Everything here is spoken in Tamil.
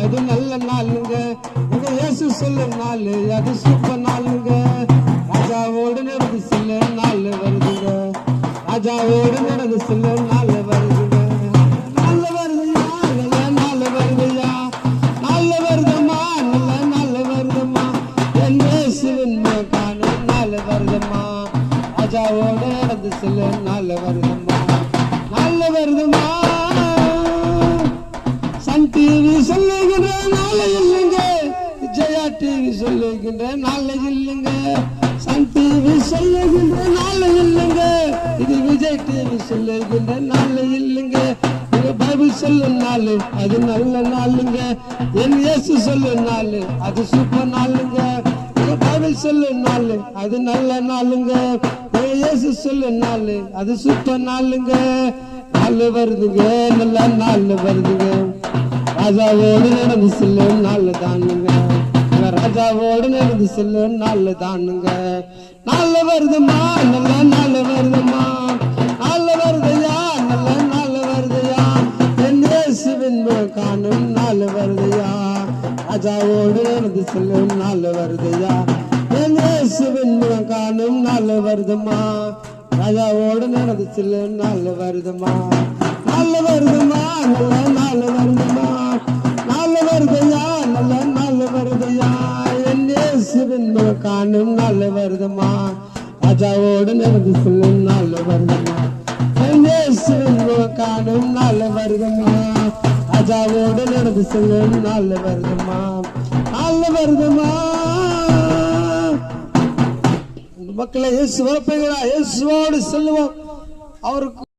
அது நல்ல நாளுங்க, உங்க இயேசு சொல்லும் நாள் அது சூப்பர் நாளுங்க. ராஜாவோடு நடந்து செல்ல நாள் வருதுங்க, ராஜாவோடு நடந்து செல்ல நாள் வருதுங்க. நல்ல வருதுயா, நல்ல நாள் வருதுயா, நல்ல வருதம்மா, நல்ல நாள் வருதம்மா, என் இயேசுவின் காணும் நாள் வருதம்மா. ராஜாவோடு நடந்து செல்ல நாள் வருதம்மா, நல்ல வருதம்மா. சன் டிவி சொல்லுகின்ற நாளை இல்லைங்க, விஜயா டிவி சொல்லுகின்ற நாளை இல்லைங்க. சன் டிவி சொல்லுகின்ற நாளை இல்லைங்க, இது விஜய் டிவி சொல்லுகின்ற நாளை இல்லைங்க. நீங்க பைபிள் சொல்லும் நாள் அது நல்ல நாளுங்க, என் இயேசு சொல்லும் நாள் அது சூப்பர் நாளுங்க. நீங்க பைபிள் சொல்லும் நாள் அது நல்ல நாளுங்க, இயேசு சொல்லும் நாள் அது சூப்பர் நாளுங்க. நாள் வருதுங்க, நல்ல நாள் வருதுங்க. ராஜாவோடு நடந்து செல்லும் நாள் தானுங்க, ராஜாவோடு நடந்து செல்லும் நாள் தானுங்க. நாள் வருதுமா, நல்ல நாள் வருதுமா, நாள் வருதையா, நல்ல நாள் வருதையா, என் இயேசுவின் காணும் நாள் வருதையா. ராஜாவோடு நடந்து செல்லும் நாள் வருதையா, என் இயேசுவின் காணும் நாள் வருதுமா. ராஜாவோடு நடந்து செல்லும் நாள் வருதுமா, நாள் வருதுமா, நல்ல நாள் வருதுமா, நாள் வருதையா, நல்ல நாள் வருதையா, என் இயேசுவின் காணும் நாள் வருதுமா. ராஜாவோடு நடந்து செல்லும் நாள் வருதுமா, என் இயேசுவின் காணும் நாள் வருதுமா. ராஜாவோடு நடந்து செல்லும் நாள் வருதுமா, நாள் வருதுமா. மக்களை இயேசு வரப்போகிறா, இயேசுவோடு செல்லுவோம். அவருக்கு